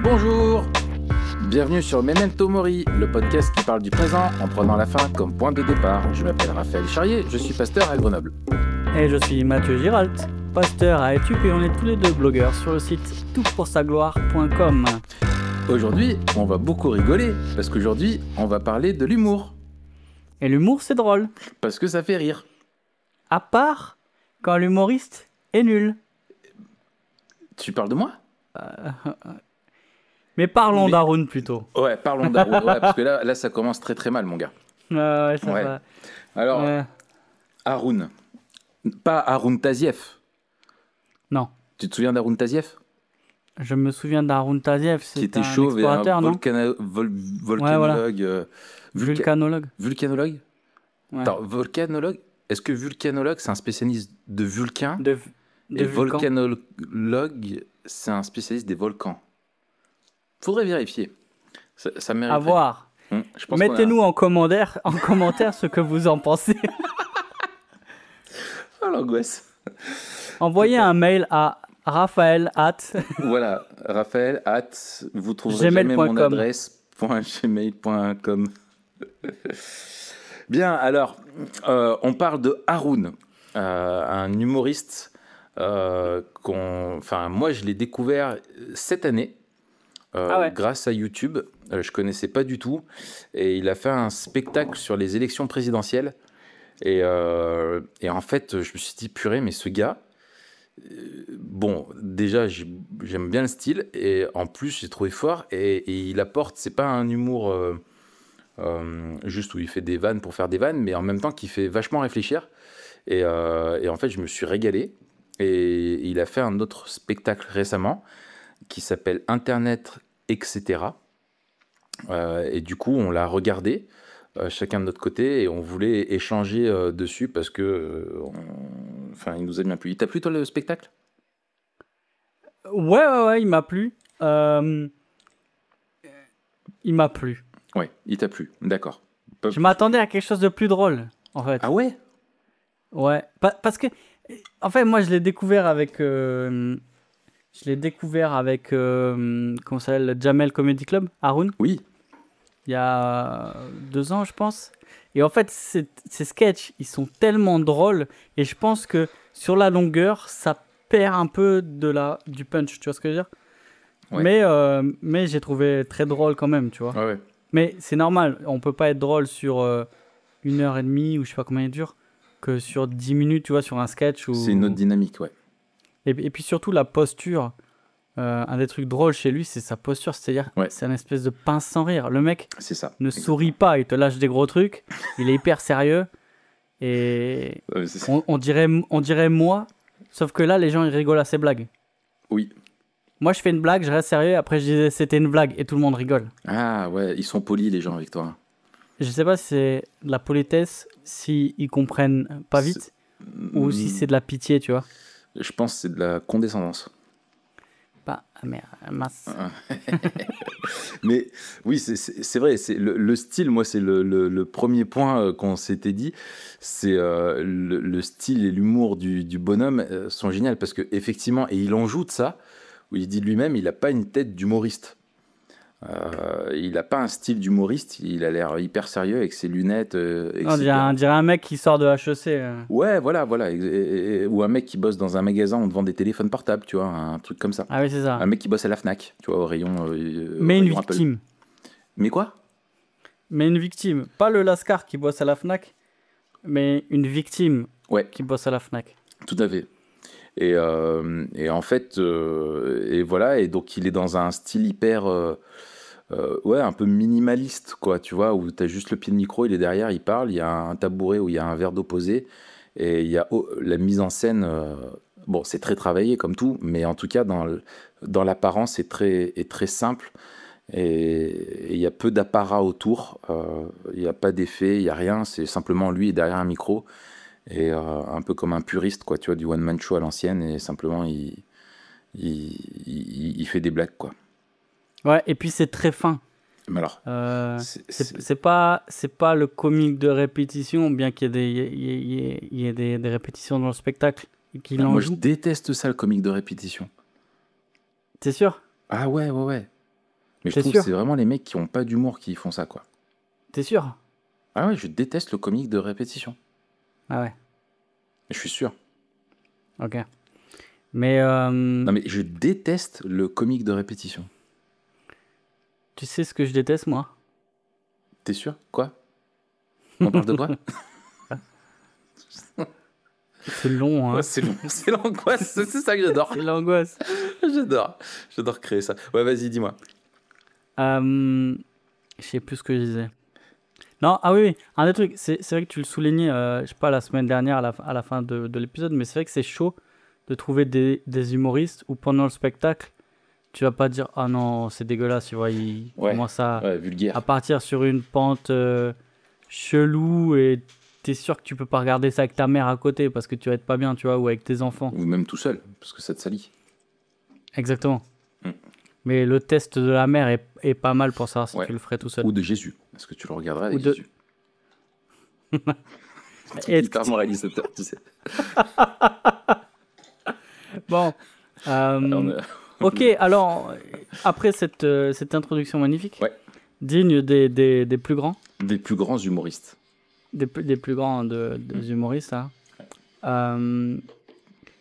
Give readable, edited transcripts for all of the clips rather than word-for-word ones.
Bonjour, bienvenue sur Memento Mori, le podcast qui parle du présent en prenant la fin comme point de départ. Je m'appelle Raphaël Charrier, je suis pasteur à Grenoble. Et je suis Mathieu Giralt, pasteur à Etup et on est tous les deux blogueurs sur le site toutpoursagloire.com. Aujourd'hui, on va beaucoup rigoler parce qu'aujourd'hui, on va parler de l'humour. Et l'humour, c'est drôle. Parce que ça fait rire. À part quand l'humoriste est nul. Tu parles de moi ? Mais parlons d'Haroun plutôt. Ouais, parlons d'Haroun, ouais, parce que là, ça commence très très mal, mon gars. Ouais, ça Ouais. va. Alors, Haroun. Pas Haroun Tazieff. Non. Tu te souviens d'Haroun Tazieff ? Je me souviens d'Haroun Tazieff, c'est Qui était un chauve et un explorateur, non volcanologue. Vulcanologue. Vulcanologue ? Ouais. Attends, volcanologue ? Est-ce que vulcanologue, c'est un spécialiste de vulcain De et vulcan. volcanologue, c'est un spécialiste des volcans. Faudrait vérifier. Ça mériterait. À voir. Je pense Mettez-nous en commentaire ce que vous en pensez. Oh, l'angoisse. Envoyez un mail à Raphaël @ Voilà, Raphaël @ vous trouverez jamais mon adresse .gmail.com. Bien, alors, on parle de Haroun, un humoriste moi je l'ai découvert cette année grâce à YouTube. Je connaissais pas du tout et il a fait un spectacle sur les élections présidentielles et en fait je me suis dit purée, mais ce gars, bon, déjà j'aime bien le style et en plus j'ai trouvé fort et il apporte, c'est pas un humour juste où il fait des vannes pour faire des vannes, mais en même temps qui fait vachement réfléchir et en fait je me suis régalé. Et il a fait un autre spectacle récemment qui s'appelle Internet, etc. Et du coup, on l'a regardé, chacun de notre côté, et on voulait échanger dessus parce que, il nous a bien plu. Il t'a plu, toi, le spectacle ? Ouais, il m'a plu. Il m'a plu. Ouais, il t'a plu, d'accord. Je m'attendais à quelque chose de plus drôle, en fait. Ah ouais ? Ouais, parce que, en fait, moi, je l'ai découvert avec, comment ça s'appelle, le Jamel Comedy Club, Haroun. Oui. Il y a 2 ans, je pense. Et en fait, ces sketchs, ils sont tellement drôles. Et je pense que sur la longueur, ça perd un peu du punch, tu vois ce que je veux dire ? Ouais. Mais j'ai trouvé très drôle quand même, tu vois. Ouais. Mais c'est normal, on peut pas être drôle sur 1h30 ou je sais pas combien il dure, que sur 10 minutes, tu vois, sur un sketch. C'est une autre dynamique, ouais. Et puis surtout la posture. Un des trucs drôles chez lui, c'est sa posture, c'est-à-dire c'est un espèce de pince sans rire. Le mec sourit pas, il te lâche des gros trucs, il est hyper sérieux. Et on dirait moi, sauf que là, les gens ils rigolent à ses blagues. Oui. Moi, je fais une blague, je reste sérieux, après je disais c'était une blague et tout le monde rigole. Ah ouais, ils sont polis les gens avec toi. Je sais pas si c'est de la politesse, s'ils comprennent pas vite, ou si c'est de la pitié, tu vois. Je pense que c'est de la condescendance. Mais oui, c'est vrai, c'est le style, moi, c'est le premier point qu'on s'était dit, c'est le style et l'humour du bonhomme sont géniaux parce qu'effectivement, et il en joue de ça, où il dit de lui-même, il n'a pas une tête d'humoriste. Il n'a pas un style d'humoriste, il a l'air hyper sérieux avec ses lunettes. On dirait un mec qui sort de HEC. Ouais, voilà. ou un mec qui bosse dans un magasin où on te vend des téléphones portables, tu vois, un truc comme ça. Ah oui, c'est ça. Un mec qui bosse à la Fnac, tu vois, au rayon. Mais une rayon victime. Apple. Mais quoi ? Mais une victime. Pas le Lascar qui bosse à la Fnac, mais une victime qui bosse à la Fnac. Tout à fait. Et en fait, et voilà, et donc il est dans un style hyper, un peu minimaliste, quoi, tu vois, où t'as juste le pied de micro, il est derrière, il parle, il y a un tabouret où il y a un verre d'eau posé, et il y a la mise en scène, bon, c'est très travaillé comme tout, mais en tout cas, dans l'apparence, c'est très simple, et il y a peu d'apparat autour, il n'y a pas d'effet, il n'y a rien, c'est simplement lui derrière un micro, et un peu comme un puriste, quoi, tu vois, du one-man show à l'ancienne, et simplement il fait des blagues, quoi. Ouais, et puis c'est très fin. Mais alors, c'est pas le comique de répétition, bien qu'il y ait des répétitions dans le spectacle. Moi, je déteste ça, le comique de répétition. T'es sûr ? Ah ouais. Mais je trouve que c'est vraiment les mecs qui ont pas d'humour qui font ça, quoi. T'es sûr? Ah ouais, je déteste le comique de répétition. Ah ouais. Je suis sûr. Ok. Mais non, mais je déteste le comique de répétition. Tu sais ce que je déteste, moi? T'es sûr? Quoi? On parle de quoi? C'est long, hein. Ouais, c'est long, c'est l'angoisse, c'est ça que j'adore. C'est l'angoisse. J'adore créer ça. Ouais, vas-y, dis-moi. Je sais plus ce que je disais. Non, ah oui, un des trucs, c'est vrai que tu le soulignais, je sais pas, la semaine dernière à la fin de l'épisode, mais c'est vrai que c'est chaud de trouver des humoristes où pendant le spectacle, tu vas pas dire ah non, c'est dégueulasse, tu vois, il commence vulgaire. à partir sur une pente chelou et t'es sûr que tu peux pas regarder ça avec ta mère à côté parce que tu vas être pas bien, tu vois, ou avec tes enfants. Ou même tout seul, parce que ça te salit. Exactement. Mais le test de la mère est pas mal pour savoir si tu le ferais tout seul. Ou de Jésus. Est-ce que tu le regarderais avec Jésus? Hyper moralisateur, tu sais. Bon. Ok, alors, après cette introduction magnifique, digne des plus grands. Des plus grands humoristes. Des plus grands des humoristes, hein.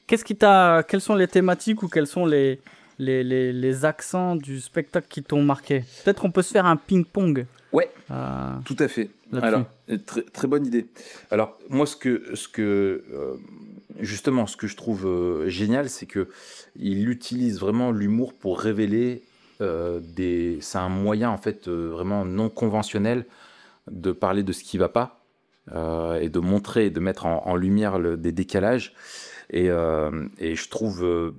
Quelles sont les thématiques ou quels sont les accents du spectacle qui t'ont marqué? Peut-être on peut se faire un ping-pong. Ouais, tout à fait. Alors, très bonne idée. Alors, moi, justement, ce que je trouve génial, c'est que il utilise vraiment l'humour pour révéler c'est un moyen, en fait, vraiment non conventionnel de parler de ce qui va pas et de montrer, de mettre en lumière des décalages. Et je trouve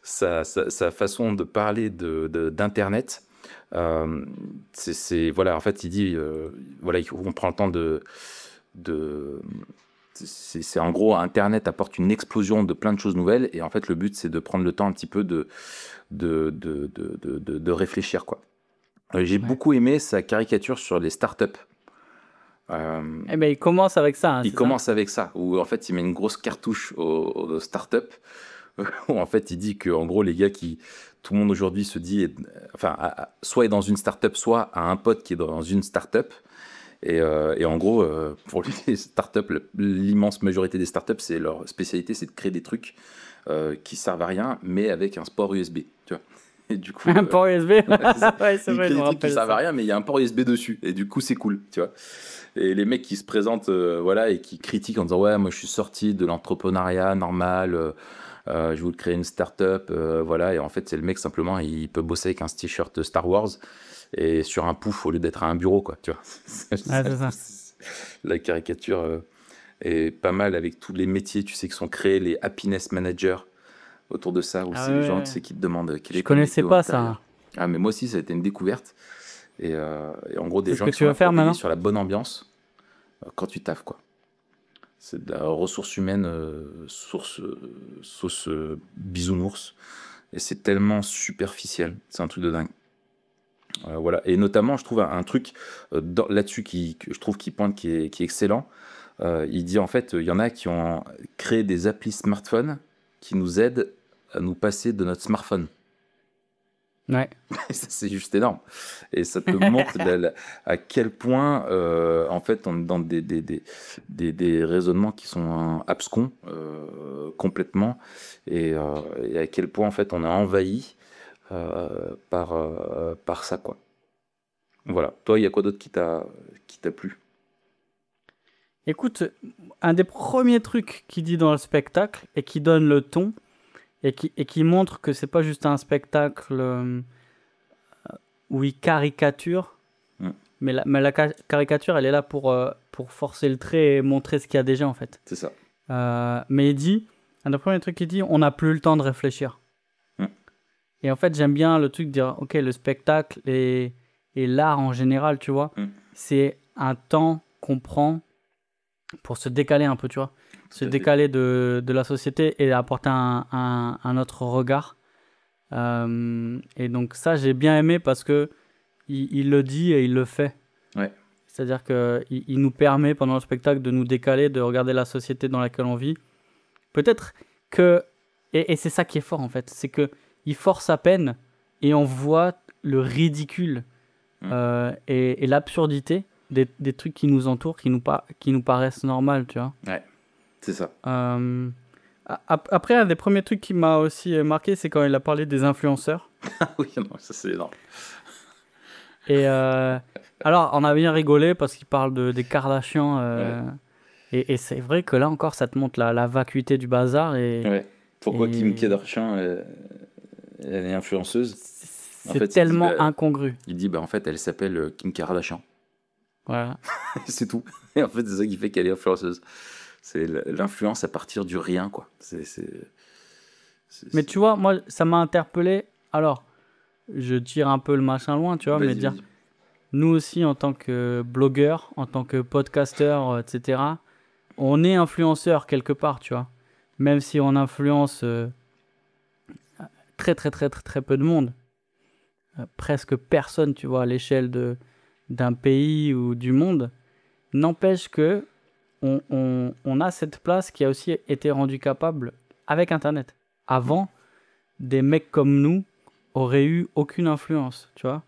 sa façon de parler d'Internet, voilà, en fait, il dit, voilà, on prend le temps c'est en gros, Internet apporte une explosion de plein de choses nouvelles, et en fait, le but, c'est de prendre le temps un petit peu de réfléchir, quoi. J'ai beaucoup aimé sa caricature sur les startups. Eh ben, il commence avec ça. Hein, il commence avec ça, où en fait il met une grosse cartouche aux startups, où en fait il dit que en gros les gars tout le monde aujourd'hui se dit, soit est dans une startup, soit a un pote qui est dans une startup. Et en gros, pour les startups, l'immense majorité des startups, c'est leur spécialité, c'est de créer des trucs qui servent à rien, mais avec un port USB, tu vois. Et du coup, un port USB. Ouais, c'est vrai, des trucs qui servent à rien, mais il y a un port USB dessus, et du coup c'est cool, tu vois. Et les mecs qui se présentent, voilà, et qui critiquent en disant ouais, moi je suis sorti de l'entrepreneuriat normal, je voulais créer une start-up, voilà, et en fait c'est le mec simplement, il peut bosser avec un t-shirt Star Wars et sur un pouf au lieu d'être à un bureau, quoi, tu vois. C'est ça. La caricature est pas mal avec tous les métiers, tu sais, qui sont créés, les happiness managers autour de ça, où c'est les gens, tu sais, qui te demandent quel est. Je connaissais pas ça. Ah, mais moi aussi, ça a été une découverte. Et en gros, des gens qui sont faire sur la bonne ambiance quand tu taffes, quoi. C'est de la ressource humaine, sauce bisounours. Et c'est tellement superficiel. C'est un truc de dingue. Voilà. Et notamment, je trouve un truc là-dessus que je trouve qui pointe, qui est excellent. Il dit en fait, il y en a qui ont créé des applis smartphones qui nous aident à nous passer de notre smartphone. Ouais. Ça, c'est juste énorme. Et ça te montre à quel point, en fait, on est dans des raisonnements qui sont abscons complètement, et à quel point, en fait, on est envahi par ça, quoi. Voilà. Toi, il y a quoi d'autre qui t'a plu? Écoute, un des premiers trucs qu'il dit dans le spectacle et qui donne le ton et qui montre que c'est pas juste un spectacle où il caricature, mais la caricature, elle est là pour forcer le trait et montrer ce qu'il y a déjà, en fait. C'est ça. Mais il dit, un des premiers trucs qu'il dit, on n'a plus le temps de réfléchir. Et en fait, j'aime bien le truc de dire, ok, le spectacle et l'art en général, tu vois, c'est un temps qu'on prend pour se décaler un peu, tu vois. Se décaler de la société et apporter un autre regard. Et donc ça, j'ai bien aimé parce que il le dit et il le fait. Ouais. C'est-à-dire qu'il nous permet pendant le spectacle de nous décaler, de regarder la société dans laquelle on vit. Peut-être que... Et c'est ça qui est fort, en fait. C'est qu'il il force à peine et on voit le ridicule et l'absurdité des trucs qui nous entourent, qui nous paraissent normaux, tu vois. Ouais, c'est ça. Après, un des premiers trucs qui m'a aussi marqué, c'est quand il a parlé des influenceurs. Oui, non, ça c'est énorme. Et alors, on a bien rigolé parce qu'il parle des Kardashians. Et c'est vrai que là encore, ça te montre la vacuité du bazar. Pourquoi Kim Kardashian elle est influenceuse? C'est tellement incongru. Il dit, en fait, elle s'appelle Kim Kardashian. Voilà. C'est tout. Et en fait, c'est ça qui fait qu'elle est influenceuse. C'est l'influence à partir du rien, quoi. Mais tu vois, moi, ça m'a interpellé. Alors, je tire un peu le machin loin, tu vois, mais dire, nous aussi, en tant que blogueurs, en tant que podcasteurs, etc., on est influenceurs quelque part, tu vois. Même si on influence très, très, très, très, très peu de monde. Presque personne, tu vois, à l'échelle d'un pays ou du monde. N'empêche que on a cette place qui a aussi été rendue capable avec Internet. Avant, des mecs comme nous auraient eu aucune influence, tu vois.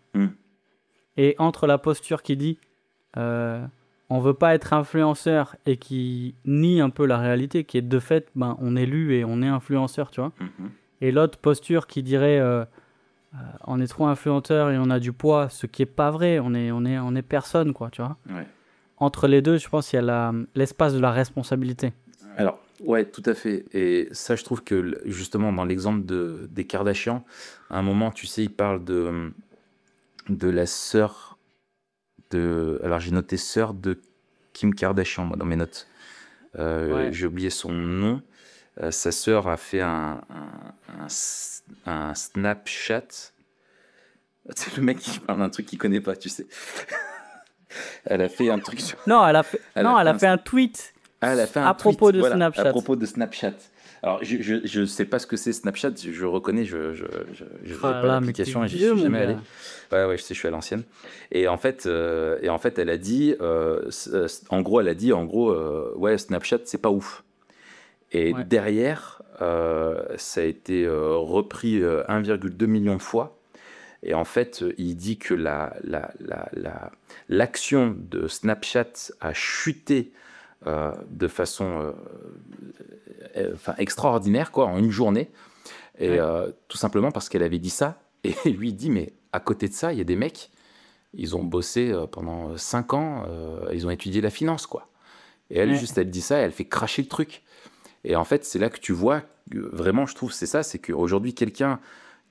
Et entre la posture qui dit on veut pas être influenceur et qui nie un peu la réalité, qui est de fait, on est lu et on est influenceur, tu vois. Et l'autre posture qui dirait on est trop influenceur et on a du poids, ce qui est pas vrai, on est personne, quoi, tu vois. Ouais. Entre les deux, je pense qu'il y a l'espace de la responsabilité. Alors, ouais, tout à fait. Et ça, je trouve que, justement, dans l'exemple des Kardashians, à un moment, tu sais, il parle de la sœur de... Alors, j'ai noté sœur de Kim Kardashian, moi, dans mes notes. J'ai oublié son nom. Sa sœur a fait un Snapchat. C'est le mec qui parle d'un truc qu'il connaît pas, tu sais. Elle a fait un truc sur... Non, elle a fait un tweet. Elle a fait un tweet, propos de Snapchat. À propos de Snapchat. Alors, je ne sais pas ce que c'est Snapchat, je reconnais, je n'ai pas l'application et j'y suis jamais allé. Ouais, je sais, je suis à l'ancienne. Et en fait, elle a dit, ouais, Snapchat, c'est pas ouf. Et derrière, ça a été repris 1,2 million de fois. Et en fait, il dit que l'action de Snapchat a chuté de façon extraordinaire, quoi, en une journée. Et tout simplement parce qu'elle avait dit ça. Et lui, il dit, mais à côté de ça, il y a des mecs, ils ont bossé pendant 5 ans, ils ont étudié la finance, quoi. Et elle, juste, elle dit ça, et elle fait cracher le truc. Et en fait, c'est là que tu vois, vraiment, je trouve, c'est ça, c'est qu'aujourd'hui, quelqu'un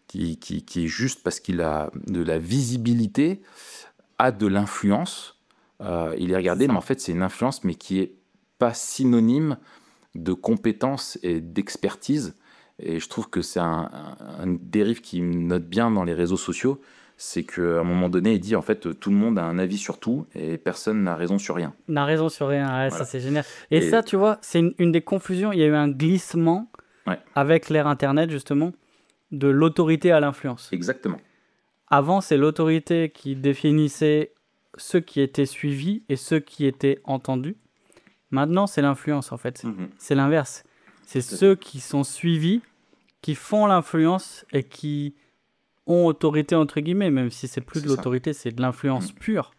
qui juste parce qu'il a de la visibilité, a de l'influence. Il est regardé, mais en fait, c'est une influence, mais qui est pas synonyme de compétence et d'expertise. Et je trouve que c'est une dérive qui note bien dans les réseaux sociaux. C'est qu'à un moment donné, il dit, en fait, tout le monde a un avis sur tout et personne n'a raison sur rien. N'a raison sur rien, ouais, voilà. Ça c'est génial. Et ça, tu vois, c'est une des confusions. Il y a eu un glissement avec l'ère Internet, justement, de l'autorité à l'influence. Exactement. Avant, c'est l'autorité qui définissait ceux qui étaient suivis et ceux qui étaient entendus. Maintenant, c'est l'influence, en fait. C'est l'inverse. C'est ceux qui sont suivis, qui font l'influence et qui ont autorité, entre guillemets, même si c'est plus de l'autorité, c'est de l'influence pure,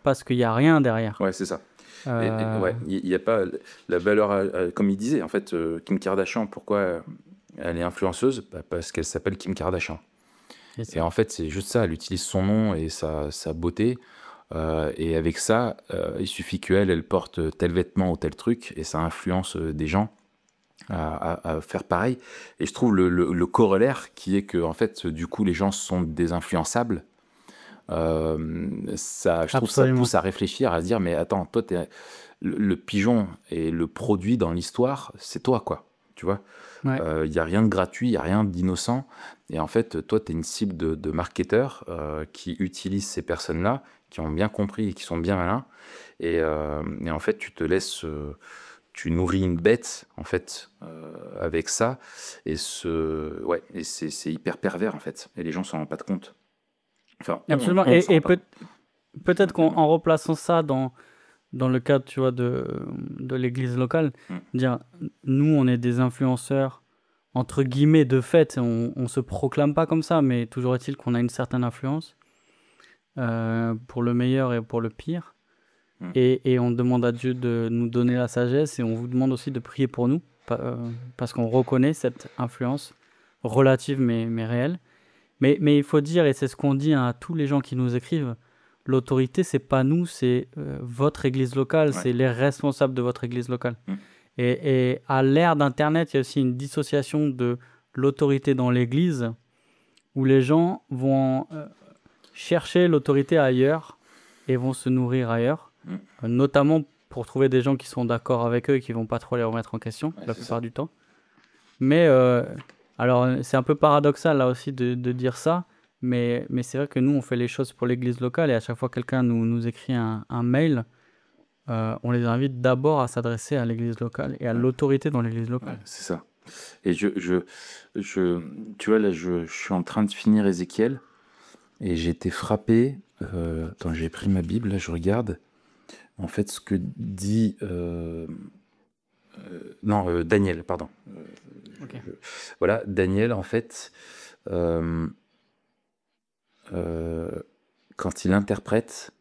parce qu'il n'y a rien derrière. Ouais, c'est ça. Il n'y a pas la valeur, comme il disait, en fait, Kim Kardashian, pourquoi elle est influenceuse? Parce qu'elle s'appelle Kim Kardashian. Et en fait, c'est juste ça, elle utilise son nom et sa beauté. Et avec ça, il suffit qu'elle porte tel vêtement ou tel truc, et ça influence des gens à faire pareil. Et je trouve le corollaire qui est que, en fait, du coup, les gens sont désinfluençables. Je trouve ça pousse à réfléchir, à se dire, mais attends, toi, le pigeon et le produit dans l'histoire, c'est toi, quoi. Tu vois, il n'y a rien de gratuit, il n'y a rien d'innocent. Et en fait, toi, tu es une cible de marketeurs qui utilisent ces personnes-là, qui ont bien compris et qui sont bien malins. Et en fait, tu te laisses... tu nourris une bête, en fait, avec ça. Et c'est hyper pervers, en fait. Et les gens ne s'en rendent pas compte. Enfin, absolument. Et peut-être qu'en replaçant ça dans le cadre, tu vois, de l'église locale, dire, nous, on est des influenceurs entre guillemets, de fait, on se proclame pas comme ça, mais toujours est-il qu'on a une certaine influence, pour le meilleur et pour le pire. Et on demande à Dieu de nous donner la sagesse, et on vous demande aussi de prier pour nous, parce qu'on reconnaît cette influence relative mais réelle. Mais il faut dire, et c'est ce qu'on dit à tous les gens qui nous écrivent, l'autorité, c'est pas nous, c'est votre église locale, c'est les responsables de votre église locale. Et à l'ère d'Internet, il y a aussi une dissociation de l'autorité dans l'église, où les gens vont chercher l'autorité ailleurs et vont se nourrir ailleurs, notamment pour trouver des gens qui sont d'accord avec eux et qui vont pas trop les remettre en question, la plupart du temps. Mais alors, c'est un peu paradoxal là aussi de dire ça, mais c'est vrai que nous, on fait les choses pour l'église locale, et à chaque fois que quelqu'un nous écrit un mail, on les invite d'abord à s'adresser à l'église locale et à l'autorité dans l'église locale. C'est ça. Et tu vois, là, je suis en train de finir Ézéchiel, et j'ai été frappé. Attends, j'ai pris ma Bible, là, je regarde. En fait, ce que dit... Daniel, pardon. Okay. Voilà, Daniel, en fait, quand il interprète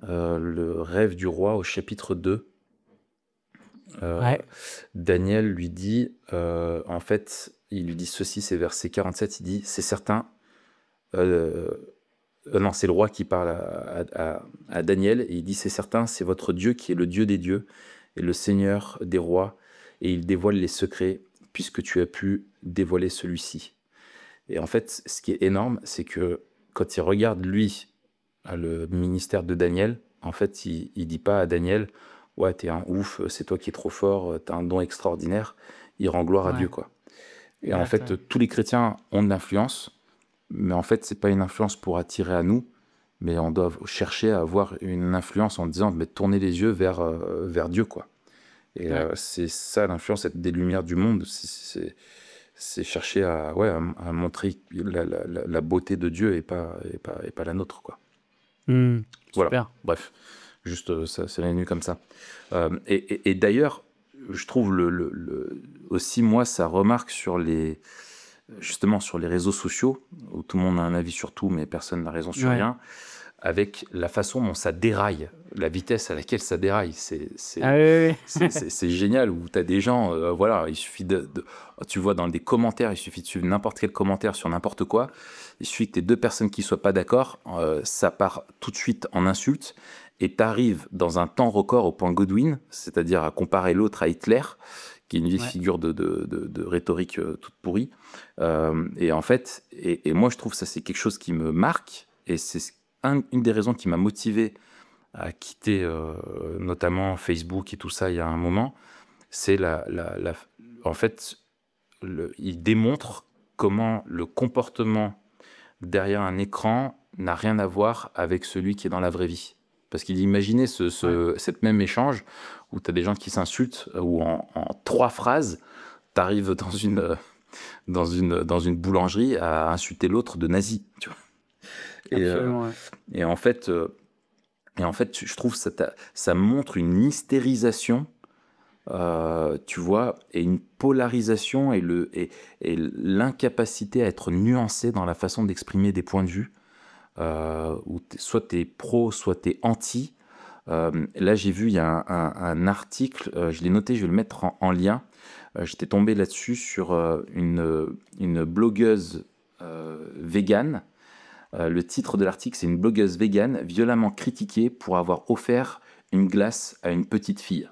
le rêve du roi au chapitre 2, Daniel lui dit, en fait, il lui dit ceci, c'est verset 47, il dit, c'est certain, non, c'est le roi qui parle à Daniel, et il dit, c'est certain, c'est votre Dieu qui est le Dieu des dieux et le Seigneur des rois, et il dévoile les secrets, puisque tu as pu dévoiler celui-ci. Et en fait, ce qui est énorme, c'est que quand il regarde, lui, le ministère de Daniel, en fait, il dit pas à Daniel, ouais, t'es un ouf, c'est toi qui es trop fort, t'as un don extraordinaire. Il rend gloire à Dieu, quoi. Et en fait, tous les chrétiens ont de l'influence, mais en fait, c'est pas une influence pour attirer à nous, mais on doit chercher à avoir une influence en disant, mais tourner les yeux vers Dieu, quoi. Et c'est ça l'influence, être des lumières du monde, c'est chercher à montrer la beauté de Dieu et pas la nôtre, quoi. Super. Voilà, bref, juste ça c'est venu comme ça. Et d'ailleurs, je trouve aussi, moi, ça remarque justement sur les réseaux sociaux, où tout le monde a un avis sur tout, mais personne n'a raison sur rien, avec la façon dont ça déraille, la vitesse à laquelle ça déraille. C'est génial, où tu as des gens, voilà, il suffit tu vois dans des commentaires, il suffit de suivre n'importe quel commentaire sur n'importe quoi, il suffit que tu aies deux personnes qui ne soient pas d'accord, ça part tout de suite en insulte, et tu arrives dans un temps record au point Godwin, c'est-à-dire à comparer l'autre à Hitler, qui est une vieille figure de rhétorique toute pourrie. Et en fait, et moi je trouve ça c'est quelque chose qui me marque, et c'est une des raisons qui m'a motivé à quitter notamment Facebook et tout ça il y a un moment, c'est en fait, il démontre comment le comportement derrière un écran n'a rien à voir avec celui qui est dans la vraie vie. Parce qu'il imaginait cette même échange où tu as des gens qui s'insultent, où en 3 phrases, tu arrives dans une boulangerie à insulter l'autre de nazi, tu vois. Et en fait, je trouve ça montre une hystérisation, tu vois, et une polarisation et l'incapacité à être nuancé dans la façon d'exprimer des points de vue, où soit tu es pro, soit tu es anti. Là, j'ai vu, il y a un article, je l'ai noté, je vais le mettre en lien. J'étais tombé là-dessus sur une blogueuse végane. Le titre de l'article, c'est « Une blogueuse végane violemment critiquée pour avoir offert une glace à une petite fille ».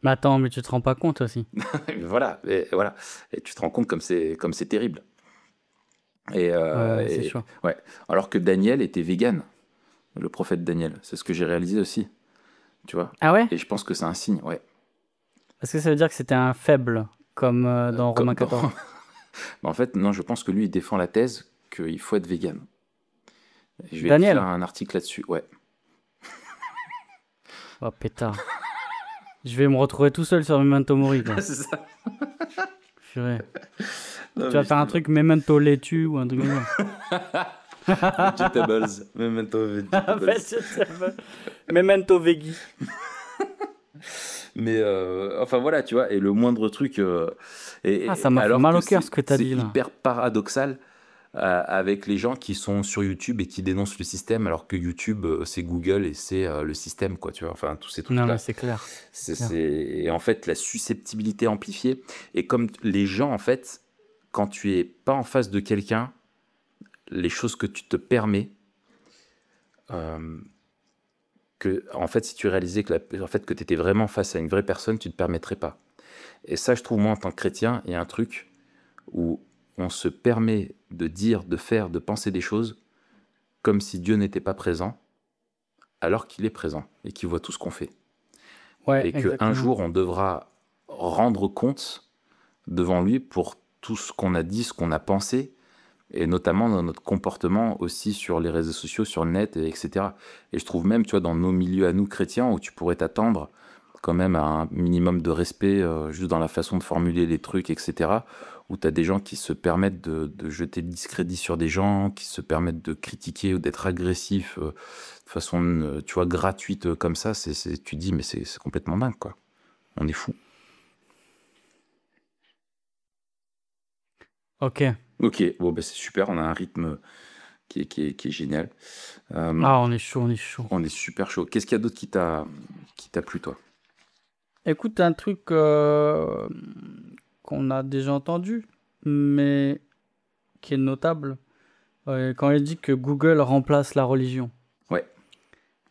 Mais attends, mais tu te rends pas compte aussi. Voilà. Et tu te rends compte comme c'est terrible. C'est chaud. Ouais. Alors que Daniel était végane, le prophète Daniel. C'est ce que j'ai réalisé aussi. Tu vois. Ah ouais. Et je pense que c'est un signe, ouais. Est-ce que ça veut dire que c'était un faible, comme dans Romains 14 En fait, non, je pense que lui, il défend la thèse qu'il faut être vegan. Je vais Daniel. faire un article là-dessus, ouais. Oh pétard. Je vais me retrouver tout seul sur Memento Mori, quoi. C'est ça. Purée. Non, tu vas faire un truc Memento laitue ou un truc comme ça. Vegetables. Memento vegetables. Memento veggie. Mais enfin voilà, tu vois, et le moindre truc. Ça m'a fait mal au cœur ce que tu as dit là. C'est hyper paradoxal avec les gens qui sont sur YouTube et qui dénoncent le système, alors que YouTube, c'est Google et c'est le système, quoi, tu vois, enfin, tous ces trucs-là. Non, mais c'est clair. Et en fait, la susceptibilité amplifiée. Et comme les gens, en fait, quand tu es pas en face de quelqu'un, les choses que tu te permets, en fait, si tu réalisais que tu étais vraiment face à une vraie personne, tu ne te permettrais pas. Et ça, je trouve, moi, en tant que chrétien, il y a un truc où on se permet de dire, de faire, de penser des choses comme si Dieu n'était pas présent, alors qu'il est présent et qu'il voit tout ce qu'on fait. Ouais, et qu'un jour, on devra rendre compte devant lui pour tout ce qu'on a dit, ce qu'on a pensé, et notamment dans notre comportement aussi sur les réseaux sociaux, sur le net, etc. Et je trouve même, tu vois, dans nos milieux à nous chrétiens, où tu pourrais t'attendre quand même à un minimum de respect, juste dans la façon de formuler les trucs, etc., où tu as des gens qui se permettent de jeter le discrédit sur des gens, qui se permettent de critiquer ou d'être agressifs de façon, tu vois, gratuite comme ça, tu dis, mais c'est complètement dingue, quoi. On est fou. Ok, bon, bah, c'est super, on a un rythme qui est génial. on est chaud, on est chaud. On est super chaud. Qu'est-ce qu'il y a d'autre qui t'a plu, toi? Écoute, un truc qu'on a déjà entendu, mais qui est notable, quand il dit que Google remplace la religion. Ouais.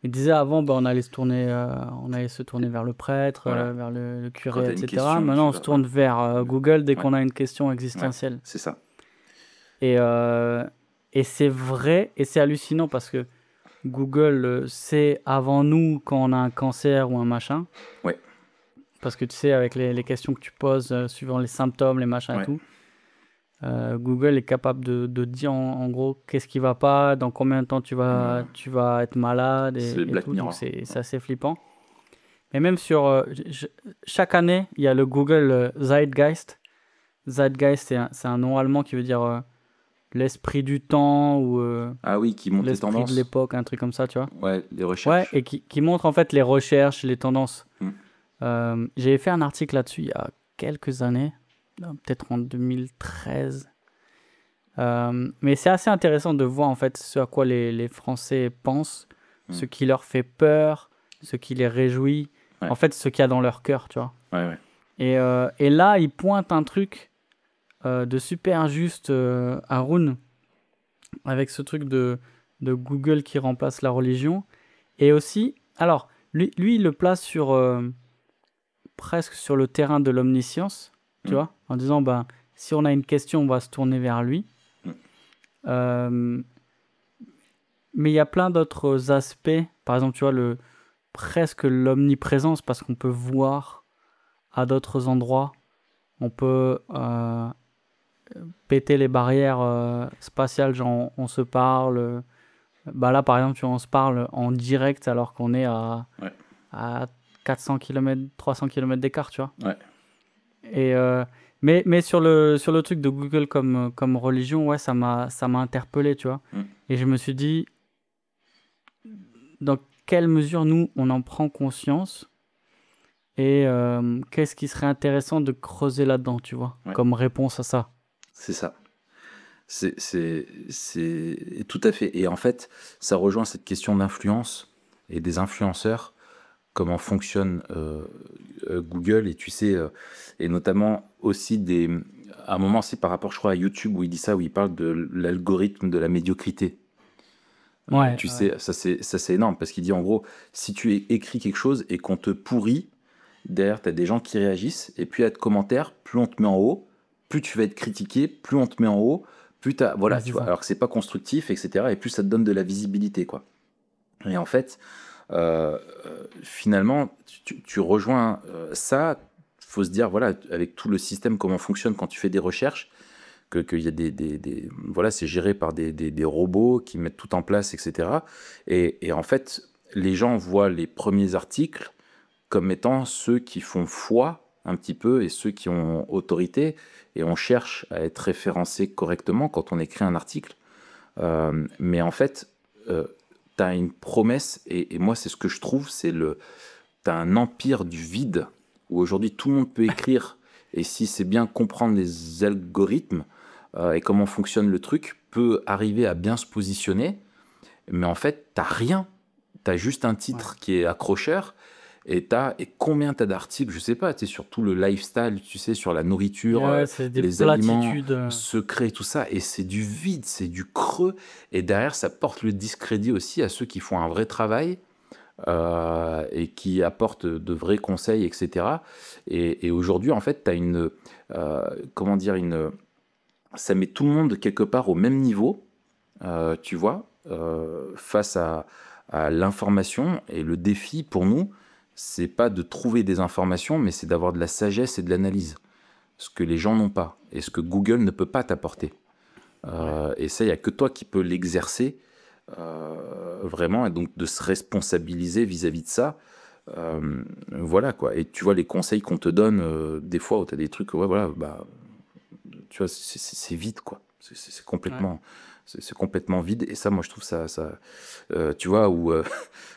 Il disait avant, on allait se tourner vers le prêtre, Voilà. vers le curé, Quand t'as une etc. question, Maintenant, on se tourne vers Google dès qu'on a une question existentielle. Ouais, c'est ça. Et c'est vrai, et c'est hallucinant parce que Google sait avant nous quand on a un cancer ou un machin. Ouais. Parce que tu sais, avec les questions que tu poses, suivant les symptômes, les machins et tout, Google est capable de dire en gros qu'est-ce qui va pas, dans combien de temps tu vas être malade et tout. Donc c'est assez flippant. Mais même sur chaque année, il y a le Google Zeitgeist. Zeitgeist, c'est un nom allemand qui veut dire l'esprit du temps ou qui montre les tendances. L'esprit de l'époque, un truc comme ça, tu vois. Ouais, les recherches. Ouais, et qui montre en fait les recherches, les tendances. J'ai fait un article là-dessus il y a quelques années, peut-être en 2013. Mais c'est assez intéressant de voir en fait ce à quoi les Français pensent, ce qui leur fait peur, ce qui les réjouit, en fait ce qu'il y a dans leur cœur, tu vois. Ouais. Et là, ils pointent un truc de super juste, Haroun, avec ce truc de Google qui remplace la religion. Et aussi, alors, lui il le place sur presque sur le terrain de l'omniscience, tu vois, en disant, si on a une question, on va se tourner vers lui. Mais il y a plein d'autres aspects, par exemple, tu vois, presque l'omniprésence, parce qu'on peut voir à d'autres endroits, on peut péter les barrières spatiales, genre on se parle. Là, par exemple, tu vois, on se parle en direct alors qu'on est à 400 km, 300 km d'écart, tu vois. Ouais. Et, mais sur le truc de Google comme religion, ouais, ça m'a interpellé, tu vois. Et je me suis dit, dans quelle mesure, nous, on en prend conscience et qu'est-ce qui serait intéressant de creuser là-dedans, tu vois, comme réponse à ça. C'est ça. C'est tout à fait. Et en fait, ça rejoint cette question d'influence et des influenceurs, comment fonctionne Google, et tu sais, et notamment aussi à un moment, c'est par rapport, je crois, à YouTube, où il dit ça, où il parle de l'algorithme de la médiocrité. Tu sais, ça c'est énorme, parce qu'il dit en gros, si tu écris quelque chose et qu'on te pourrit, derrière, tu as des gens qui réagissent, et puis à de commentaires, plus on te met en haut, plus tu vas être critiqué, plus on te met en haut, plus tu as... Voilà, tu vois, alors que c'est pas constructif, etc., et plus ça te donne de la visibilité, quoi. Et en fait, finalement, tu rejoins ça. Il faut se dire, voilà, avec tout le système, comment fonctionne quand tu fais des recherches, qu'il y a voilà, c'est géré par des robots qui mettent tout en place, etc. Et en fait, les gens voient les premiers articles comme étant ceux qui font foi un petit peu et ceux qui ont autorité, et on cherche à être référencé correctement quand on écrit un article. Mais en fait, tu as une promesse, et moi c'est ce que je trouve, tu as un empire du vide où aujourd'hui tout le monde peut écrire, et si c'est bien comprendre les algorithmes et comment fonctionne le truc, peut arriver à bien se positionner, mais en fait, t'as rien. T'as juste un titre qui est accrocheur, et combien t'as d'articles, je sais pas, tu sais, sur tout le lifestyle, tu sais, sur la nourriture, les aliments secrets, tout ça, et c'est du vide, c'est du creux, et derrière, ça porte le discrédit aussi à ceux qui font un vrai travail, et qui apportent de vrais conseils, etc. Et aujourd'hui, en fait, t'as comment dire, ça met tout le monde quelque part au même niveau, tu vois, face à l'information. Et le défi pour nous, c'est pas de trouver des informations, mais c'est d'avoir de la sagesse et de l'analyse. Ce que les gens n'ont pas, et ce que Google ne peut pas t'apporter. Et ça, il n'y a que toi qui peux l'exercer, vraiment, et donc de se responsabiliser vis-à-vis de ça. Voilà, quoi. Et tu vois, les conseils qu'on te donne, des fois, où tu as des trucs, ouais, voilà, bah, tu vois, c'est vide, quoi. C'est complètement... C'est complètement vide, et ça, moi, je trouve ça tu vois, où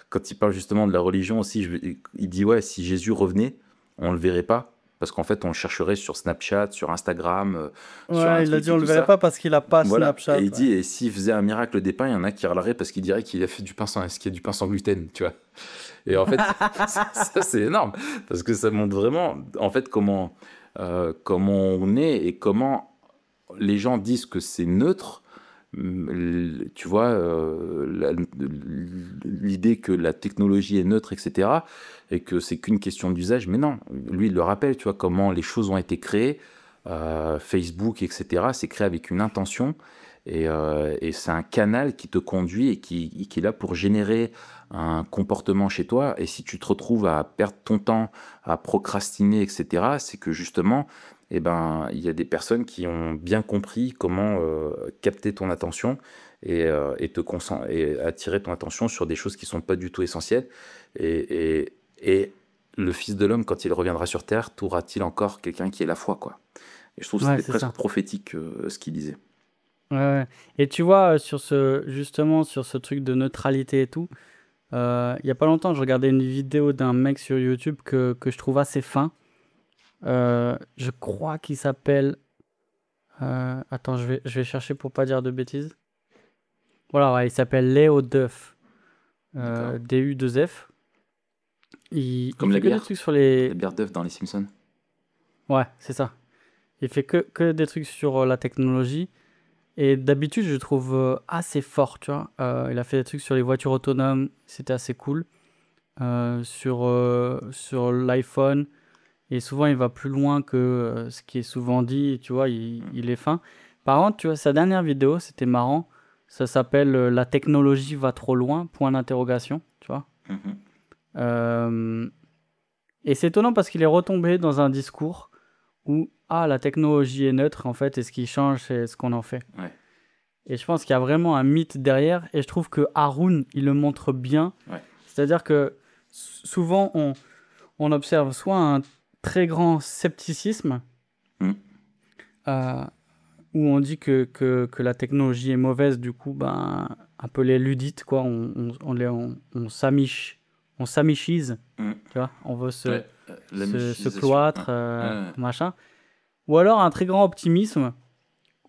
quand il parle justement de la religion aussi, il dit, ouais, si Jésus revenait, on le verrait pas, parce qu'en fait, on le chercherait sur Snapchat, sur Instagram, sur un il a dit on le verrait pas parce qu'il a pas Snapchat. Et il dit, et s'il faisait un miracle des pains, il y en a qui râleraient parce qu'il dirait qu'il a fait du pain sans, qu'il y a du pain sans gluten, tu vois. Et en fait, ça c'est énorme, parce que ça montre vraiment, en fait, comment on est, et comment les gens disent que c'est neutre. Tu vois, l'idée que la technologie est neutre, etc., et que c'est qu'une question d'usage, mais non, lui il le rappelle, tu vois, comment les choses ont été créées, Facebook, etc., c'est créé avec une intention, et c'est un canal qui te conduit, et qui est là pour générer un comportement chez toi, et si tu te retrouves à perdre ton temps, à procrastiner, etc., c'est que justement, eh ben, il y a des personnes qui ont bien compris comment capter ton attention, et attirer ton attention sur des choses qui ne sont pas du tout essentielles. Et le Fils de l'homme, quand il reviendra sur Terre, trouvera-t-il encore quelqu'un qui ait la foi, quoi. Et je trouve que c'était presque prophétique, ce qu'il disait. Ouais. Et tu vois, justement, sur ce truc de neutralité et tout, il n'y a pas longtemps, je regardais une vidéo d'un mec sur YouTube que je trouve assez fin. Je crois qu'il s'appelle... attends, je vais chercher pour pas dire de bêtises. Voilà, ouais, il s'appelle Léo Duff. DU2F. Il Comme fait que des trucs sur les... La bière Duff dans Les Simpsons. Ouais, c'est ça. Il fait que des trucs sur la technologie. Et d'habitude, je le trouve assez fort, tu vois. Il a fait des trucs sur les voitures autonomes, c'était assez cool. Sur l'iPhone. Et souvent, il va plus loin que ce qui est souvent dit, tu vois, il est fin. Par contre, tu vois, sa dernière vidéo, c'était marrant. Ça s'appelle La technologie va trop loin, point d'interrogation, tu vois. Et c'est étonnant parce qu'il est retombé dans un discours où, la technologie est neutre, en fait, et ce qui change, c'est ce qu'on en fait. Ouais. Et je pense qu'il y a vraiment un mythe derrière, et je trouve que Haroun, il le montre bien. Ouais. C'est-à-dire que souvent, on observe soit un très grand scepticisme, où on dit que la technologie est mauvaise, du coup, ben, un peu les ludites, quoi, on s'amichise, tu vois, on veut se cloître, machin. Ou alors un très grand optimisme,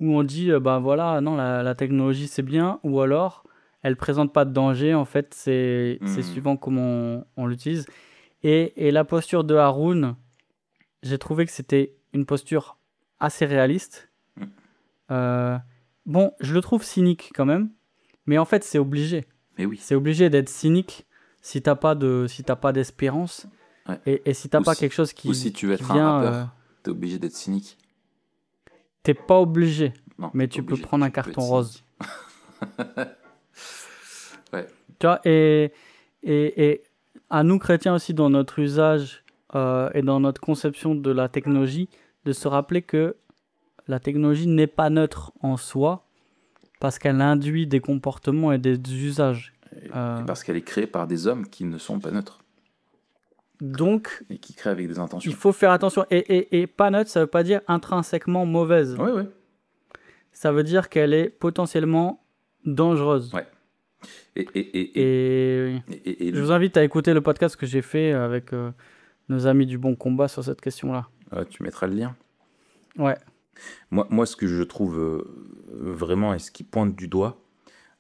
où on dit, bah voilà, non, la technologie c'est bien, ou alors elle présente pas de danger, en fait, c'est suivant comment on l'utilise. Et la posture de Haroun, j'ai trouvé que c'était une posture assez réaliste. Bon, je le trouve cynique quand même, mais en fait, c'est obligé. Mais oui. C'est obligé d'être cynique si t'as pas d'espérance, et si t'as pas quelque chose qui... Ou si tu veux être un rappeur, t'es obligé d'être cynique. T'es pas obligé, non, mais tu peux prendre un carton rose. Ouais. Tu vois, et à nous chrétiens aussi, dans notre usage et dans notre conception de la technologie, de se rappeler que la technologie n'est pas neutre en soi, parce qu'elle induit des comportements et des usages. Et parce qu'elle est créée par des hommes qui ne sont pas neutres. Donc, et qui créent avec des intentions. Il faut faire attention. Et pas neutre, ça ne veut pas dire intrinsèquement mauvaise. Oui, oui. Ça veut dire qu'elle est potentiellement dangereuse. Ouais. Et je vous invite à écouter le podcast que j'ai fait avec nos amis du Bon Combat sur cette question-là. Tu mettras le lien. Ouais. Moi, ce que je trouve vraiment et ce qui pointe du doigt,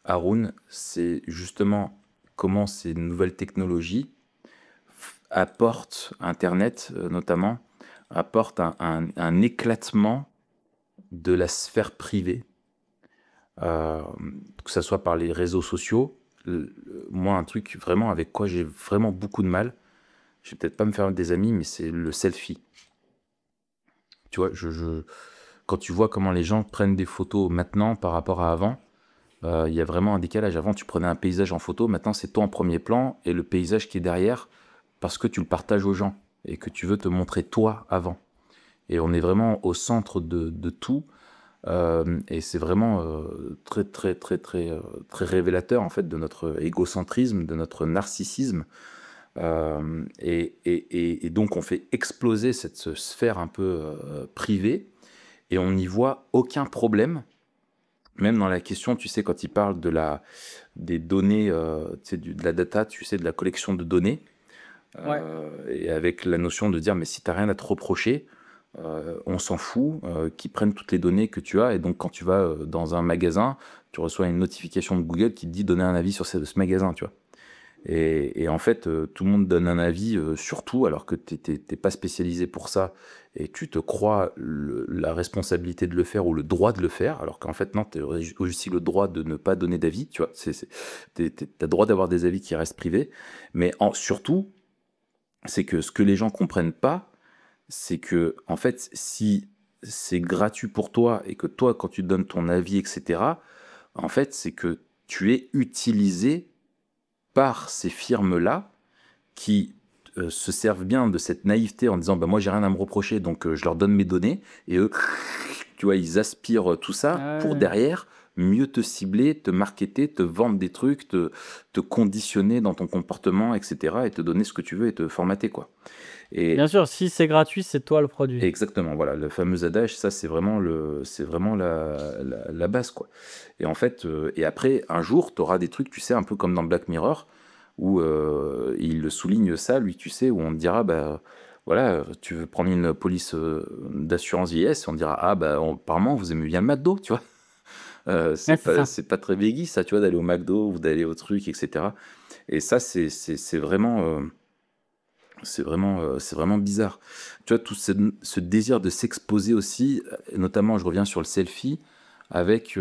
Haroun, c'est justement comment ces nouvelles technologies apportent, Internet notamment, apportent un éclatement de la sphère privée, que ce soit par les réseaux sociaux. Moi, un truc vraiment avec quoi j'ai vraiment beaucoup de mal, je vais peut-être pas me faire des amis, mais c'est le selfie. Tu vois, quand tu vois comment les gens prennent des photos maintenant par rapport à avant, il y a vraiment un décalage. Avant, tu prenais un paysage en photo, maintenant c'est toi en premier plan et le paysage qui est derrière parce que tu le partages aux gens et que tu veux te montrer toi avant. Et on est vraiment au centre de tout. Et c'est vraiment très, très, très, très, très révélateur en fait de notre égocentrisme, de notre narcissisme. Et donc on fait exploser cette sphère un peu privée et on n'y voit aucun problème. Même dans la question, tu sais, quand il parle des données, tu sais, de la data, tu sais, de la collection de données, et avec la notion de dire, mais si tu n'as rien à te reprocher, on s'en fout, qu'ils prennent toutes les données que tu as. Et donc, quand tu vas dans un magasin, tu reçois une notification de Google qui te dit donner un avis sur ce magasin, tu vois. Et en fait, tout le monde donne un avis sur tout, alors que tu n'es pas spécialisé pour ça, et tu te crois la responsabilité de le faire ou le droit de le faire, alors qu'en fait, non, tu as aussi le droit de ne pas donner d'avis, tu vois. Tu as le droit d'avoir des avis qui restent privés, mais surtout, c'est que ce que les gens comprennent pas, c'est que, en fait, si c'est gratuit pour toi, et que toi, quand tu donnes ton avis, etc., en fait, c'est que tu es utilisé par ces firmes-là qui se servent bien de cette naïveté en disant bah, moi j'ai rien à me reprocher donc je leur donne mes données et eux tu vois ils aspirent tout ça pour derrière mieux te cibler, te marketer, te vendre des trucs, te conditionner dans ton comportement, etc. et te donner ce que tu veux et te formater quoi. Et bien sûr, si c'est gratuit, c'est toi le produit. Exactement, voilà, le fameux adage, ça c'est vraiment la base quoi. Et en fait, et après un jour, tu auras des trucs, tu sais, un peu comme dans Black Mirror, où il le souligne ça, lui, tu sais, où on te dira, bah voilà, tu veux prendre une police d'assurance vieillesse, on te dira, ah bah apparemment vous aimez bien le McDo, tu vois. C'est pas très veggie ça, tu vois, d'aller au McDo ou d'aller au truc, etc. Et ça, c'est vraiment. C'est vraiment bizarre. Tu vois, tout ce désir de s'exposer aussi, notamment, je reviens sur le selfie, avec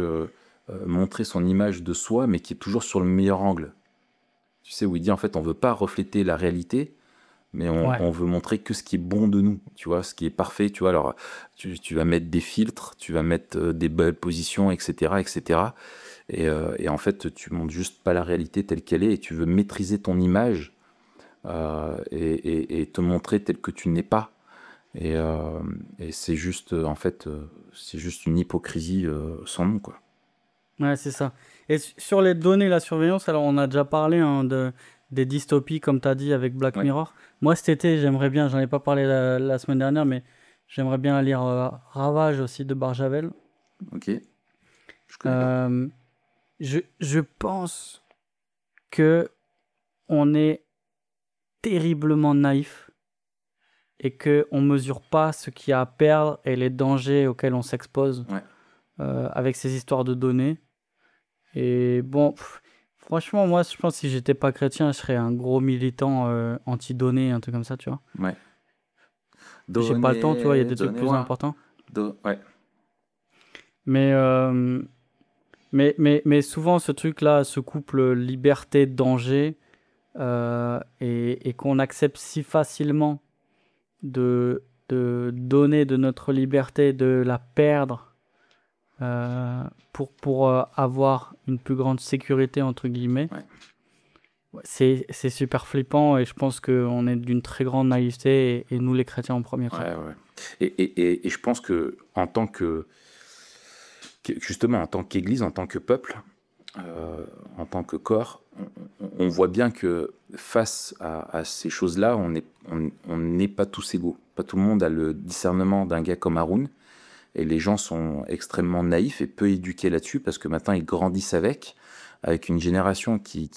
montrer son image de soi, mais qui est toujours sur le meilleur angle. Tu sais, où il dit, en fait, on veut pas refléter la réalité, mais on veut montrer que ce qui est bon de nous, tu vois, ce qui est parfait, tu vois. Alors, tu vas mettre des filtres, tu vas mettre des belles positions, etc., etc. Et en fait, tu montres juste pas la réalité telle qu'elle est, et tu veux maîtriser ton image, et te montrer tel que tu n'es pas. Et c'est juste, en fait, c'est juste une hypocrisie sans nom, quoi. Ouais, c'est ça. Et sur les données, la surveillance, alors on a déjà parlé hein, des dystopies, comme tu as dit, avec Black Mirror. Moi, cet été, j'aimerais bien, j'en ai pas parlé la semaine dernière, mais j'aimerais bien lire Ravage aussi de Barjavel. Ok. Je pense que on est terriblement naïf et qu'on ne mesure pas ce qu'il y a à perdre et les dangers auxquels on s'expose avec ces histoires de données. Et bon, franchement, moi, je pense que si j'étais pas chrétien, je serais un gros militant anti-données, un truc comme ça, tu vois. Ouais. J'ai pas le temps, tu vois, il y a des trucs plus importants. Ouais. Mais souvent, ce truc-là, ce couple liberté-danger, et qu'on accepte si facilement de donner de notre liberté, de la perdre pour avoir une plus grande sécurité, entre guillemets. C'est super flippant et je pense qu'on est d'une très grande naïveté et nous les chrétiens en premier. Et je pense que en tant que justement en tant qu'Église, en tant que peuple, en tant que corps, on voit bien que face à ces choses-là, on n'est pas tous égaux. Pas tout le monde a le discernement d'un gars comme Haroun. Et les gens sont extrêmement naïfs et peu éduqués là-dessus parce que maintenant ils grandissent avec. avec une génération qui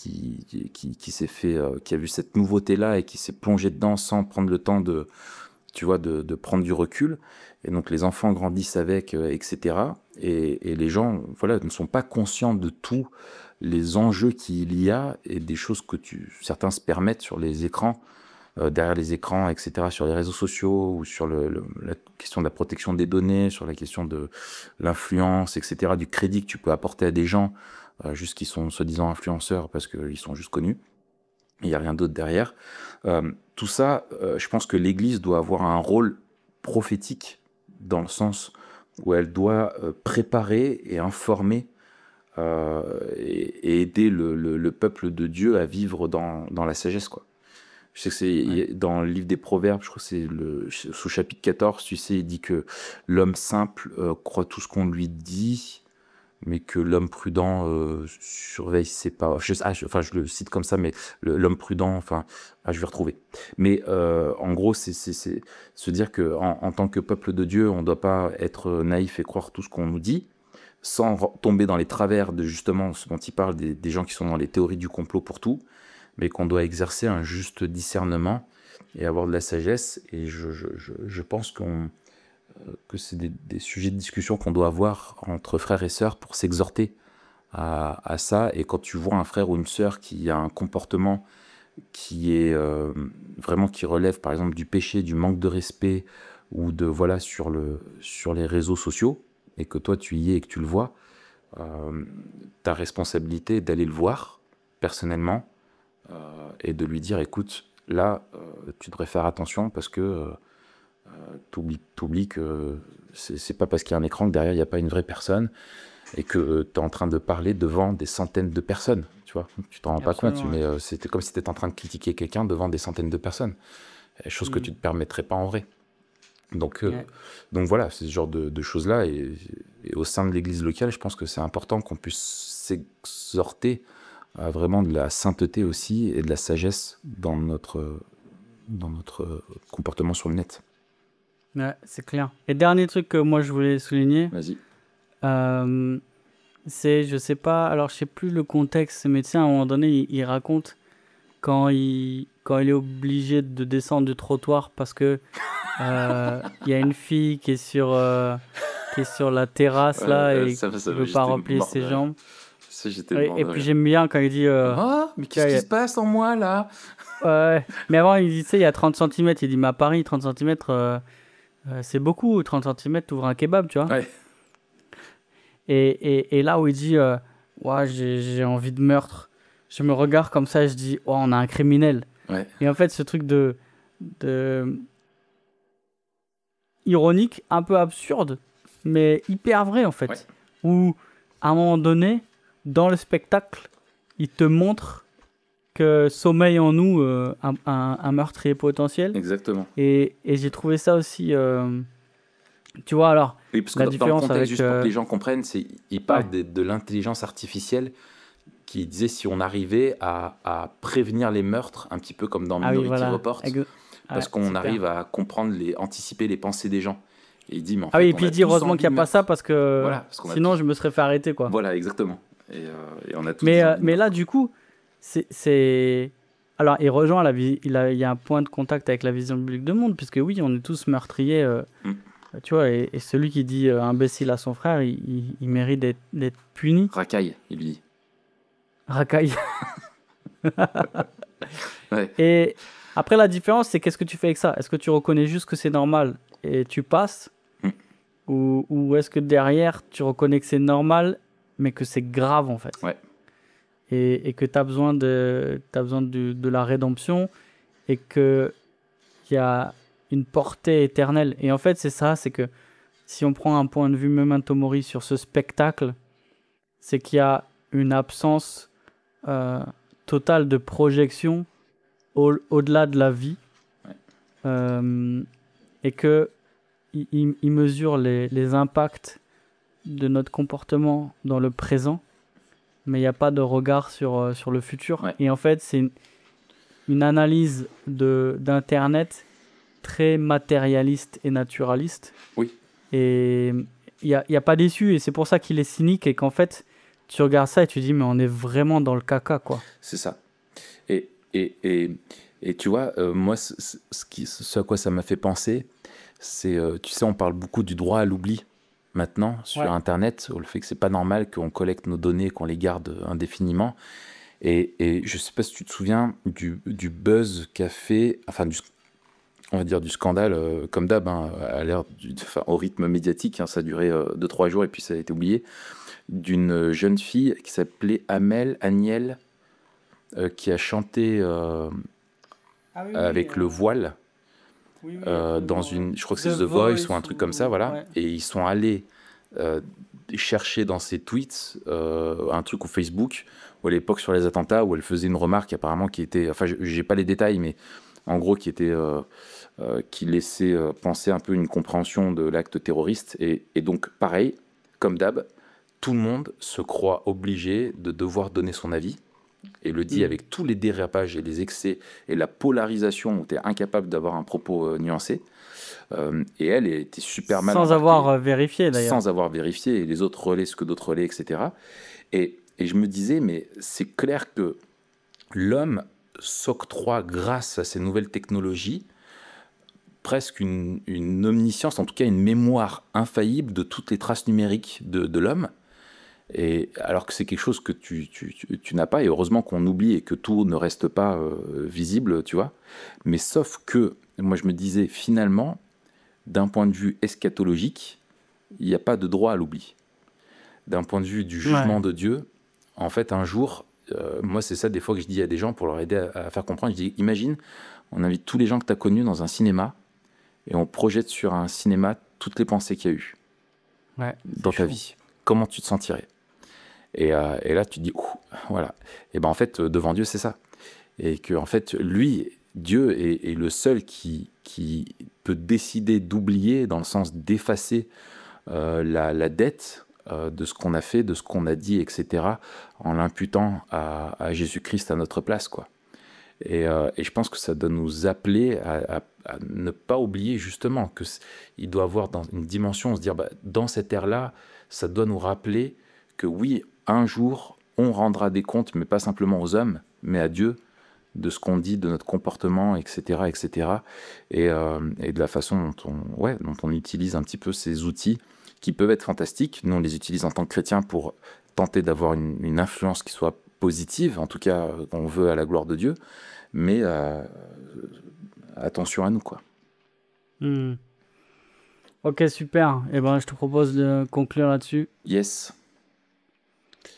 s'est fait, qui a vu cette nouveauté-là et qui s'est plongée dedans sans prendre le temps de, tu vois, de prendre du recul. Et donc les enfants grandissent avec, etc. Et les gens, voilà, ne sont pas conscients de tous les enjeux qu'il y a et des choses que certains se permettent sur les écrans, derrière les écrans, etc., sur les réseaux sociaux ou sur la question de la protection des données, sur la question de l'influence, etc., du crédit que tu peux apporter à des gens, juste qui sont soi-disant influenceurs parce qu'ils sont juste connus. Il n'y a rien d'autre derrière. Tout ça, je pense que l'Église doit avoir un rôle prophétique dans le sens où elle doit préparer et informer et aider le peuple de Dieu à vivre dans la sagesse, quoi. Je sais que c'est dans le livre des Proverbes, je crois que c'est sous chapitre 14, tu sais, il dit que l'homme simple croit tout ce qu'on lui dit, mais que l'homme prudent surveille ses pas. Je le cite comme ça, mais l'homme prudent, je vais retrouver. Mais en gros, c'est se dire qu'en tant que peuple de Dieu, on ne doit pas être naïf et croire tout ce qu'on nous dit, sans tomber dans les travers de justement ce dont il parle, des gens qui sont dans les théories du complot pour tout, mais qu'on doit exercer un juste discernement et avoir de la sagesse. Et je pense que c'est des sujets de discussion qu'on doit avoir entre frères et sœurs pour s'exhorter à ça. Et quand tu vois un frère ou une sœur qui a un comportement qui est vraiment qui relève par exemple du péché, du manque de respect ou de voilà sur les réseaux sociaux, et que toi tu y es et que tu le vois, ta responsabilité est d'aller le voir personnellement et de lui dire écoute, là tu devrais faire attention parce que t'oublies que c'est pas parce qu'il y a un écran que derrière il n'y a pas une vraie personne et que tu es en train de parler devant des centaines de personnes, tu vois. Tu t'en rends pas compte, mais c'était comme si tu étais en train de critiquer quelqu'un devant des centaines de personnes, chose que tu ne te permettrais pas en vrai. Donc voilà, c'est ce genre de choses-là, et au sein de l'église locale, je pense que c'est important qu'on puisse s'exhorter à vraiment de la sainteté aussi et de la sagesse dans notre comportement sur le net. Ouais, c'est clair. Et dernier truc que moi je voulais souligner. Vas-y. C'est, je sais pas, alors je sais plus le contexte, mais tiens, à un moment donné, il raconte quand il est obligé de descendre du trottoir parce que il y a une fille qui est sur la terrasse là et qui ne veut pas replier ses jambes. Et puis j'aime bien quand il dit mais qu'est-ce qui se passe en moi là? Ouais, mais avant il dit, tu sais, il y a 30 cm, il dit mais à Paris 30 cm c'est beaucoup, 30 cm t'ouvres un kebab, tu vois. Ouais. Et là où il dit ouais, j'ai envie de meurtre, je me regarde comme ça et je dis oh, on a un criminel. Ouais. Et en fait ce truc de ironique, un peu absurde, mais hyper vrai en fait. Ouais. Où à un moment donné, dans le spectacle, il te montre que sommeille en nous un meurtrier potentiel. Exactement. Et j'ai trouvé ça aussi... tu vois, alors, oui, parce que la différence dans le contexte, avec... juste pour que les gens comprennent, il parle de l'intelligence artificielle qui disait si on arrivait à prévenir les meurtres, un petit peu comme dans Minority Report, parce qu'on arrive à comprendre, anticiper les pensées des gens. Et il dit, mais en fait, et puis il dit heureusement qu'il n'y a pas ça, parce que sinon je me serais fait arrêter, quoi. Voilà, exactement. Et on a tout mais là, du coup, c'est... Alors, il rejoint il y a un point de contact avec la vision biblique de monde, puisque oui, on est tous meurtriers, tu vois, et celui qui dit imbécile à son frère, il mérite d'être puni. Racaille, il lui dit. Racaille. Ouais. Et après, la différence, c'est qu'est-ce que tu fais avec ça? Est-ce que tu reconnais juste que c'est normal et tu passes, ou est-ce que derrière, tu reconnais que c'est normal, mais que c'est grave, en fait? Ouais. Et que tu as besoin de la rédemption, et qu'il y a une portée éternelle. Et en fait, c'est ça, c'est que si on prend un point de vue Memento Mori sur ce spectacle, c'est qu'il y a une absence totale de projection au-delà de la vie. Ouais. Et qu'il mesure les impacts de notre comportement dans le présent, mais il n'y a pas de regard sur le futur. Ouais. Et en fait, c'est une analyse d'Internet très matérialiste et naturaliste. Oui. Et il n'y a pas d'issue, et c'est pour ça qu'il est cynique, et qu'en fait, tu regardes ça et tu dis, mais on est vraiment dans le caca, quoi. C'est ça. Et tu vois, moi, ce à quoi ça m'a fait penser, c'est, tu sais, on parle beaucoup du droit à l'oubli maintenant sur Internet, le fait que c'est pas normal qu'on collecte nos données, qu'on les garde indéfiniment. Et je sais pas si tu te souviens du buzz qu'a fait, enfin, on va dire du scandale, comme d'hab, hein, au rythme médiatique, hein, ça a duré 2-3 jours et puis ça a été oublié, d'une jeune fille qui s'appelait Amel Agnel, qui a chanté avec le voile dans une, je crois que c'est The Voice ou un truc comme ça, voilà. Et ils sont allés chercher dans ses tweets un truc au Facebook, ou à l'époque sur les attentats, où elle faisait une remarque apparemment qui était, enfin j'ai pas les détails, mais en gros qui était, qui laissait penser un peu une compréhension de l'acte terroriste. Et donc pareil, comme d'hab, tout le monde se croit obligé de devoir donner son avis. Et le dit avec tous les dérapages et les excès et la polarisation où tu es incapable d'avoir un propos nuancé. Et elle était super mal sans avoir vérifié d'ailleurs. Sans avoir vérifié, et les autres relaient ce que d'autres relaient, etc. Et je me disais, mais c'est clair que l'homme s'octroie, grâce à ces nouvelles technologies, presque une omniscience, en tout cas une mémoire infaillible de toutes les traces numériques de l'homme. Et alors que c'est quelque chose que tu n'as pas, et heureusement qu'on oublie et que tout ne reste pas visible, tu vois. Mais sauf que, moi je me disais, finalement, d'un point de vue eschatologique, il n'y a pas de droit à l'oubli. D'un point de vue du jugement de Dieu, en fait, un jour, moi c'est ça des fois que je dis à des gens pour leur aider à faire comprendre, je dis, imagine, on invite tous les gens que tu as connus dans un cinéma, et on projette sur un cinéma toutes les pensées qu'il y a eu dans ta vie. Comment tu te sentirais ? Et là, tu te dis, voilà. Et ben en fait, devant Dieu, c'est ça. Et que en fait, lui, Dieu est le seul qui peut décider d'oublier, dans le sens d'effacer la dette de ce qu'on a fait, de ce qu'on a dit, etc., en l'imputant à Jésus-Christ à notre place, quoi. Et je pense que ça doit nous appeler à ne pas oublier justement qu'il doit avoir dans une dimension, se dire, dans cette ère-là, ça doit nous rappeler que oui, un jour, on rendra des comptes, mais pas simplement aux hommes, mais à Dieu, de ce qu'on dit, de notre comportement, etc., etc., et de la façon dont on utilise un petit peu ces outils qui peuvent être fantastiques. Nous, on les utilise en tant que chrétiens pour tenter d'avoir une influence qui soit positive, en tout cas, qu'on veut à la gloire de Dieu, mais attention à nous, quoi. Ok, super. Eh ben, je te propose de conclure là-dessus. Yes.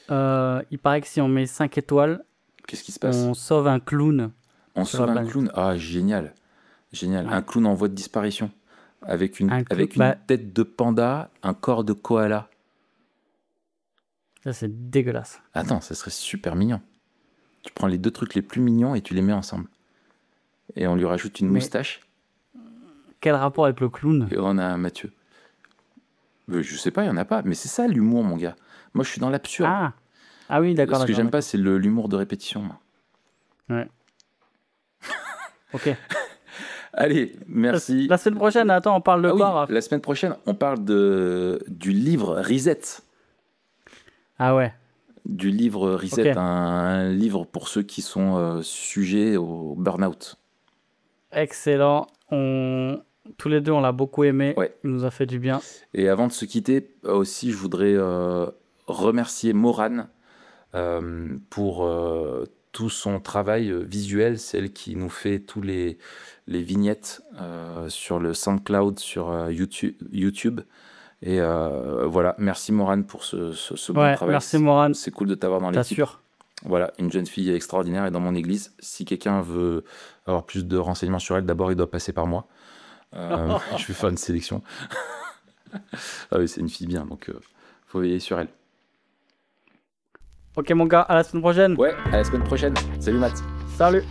Il paraît que si on met 5 étoiles, qu'est-ce qui se passe ? On sauve un clown. On sauve un clown ? Ah, génial. Génial. Ouais. Un clown en voie de disparition. Avec une tête de panda, un corps de koala. Ça, c'est dégueulasse. Attends, ça serait super mignon. Tu prends les deux trucs les plus mignons et tu les mets ensemble. Et on lui rajoute une moustache. Quel rapport avec le clown ? Et on a Mathieu. Je sais pas, il n'y en a pas. Mais c'est ça l'humour, mon gars. Moi, je suis dans l'absurde. Ah oui, d'accord. Ce que j'aime pas, c'est l'humour de répétition. Moi. Ouais. Ok. Allez, merci. La semaine prochaine, attends, on parle de quoi, Raph ? La semaine prochaine, on parle du livre Reset. Ah ouais. Du livre Reset, un livre pour ceux qui sont sujets au burn-out. Excellent. Tous les deux, on l'a beaucoup aimé. Ouais. Il nous a fait du bien. Et avant de se quitter, aussi, je voudrais remercier Morane pour tout son travail visuel, celle qui nous fait tous les vignettes sur le SoundCloud, sur YouTube. Et voilà, merci Morane pour ce bon travail. Merci Morane. C'est cool de t'avoir dans l'équipe. T'assure. Voilà, une jeune fille extraordinaire et dans mon église. Si quelqu'un veut avoir plus de renseignements sur elle, d'abord il doit passer par moi. Je vais faire une sélection. Ah oui, c'est une fille bien, donc faut veiller sur elle. Ok mon gars, à la semaine prochaine. Ouais, à la semaine prochaine. Salut Matt. Salut.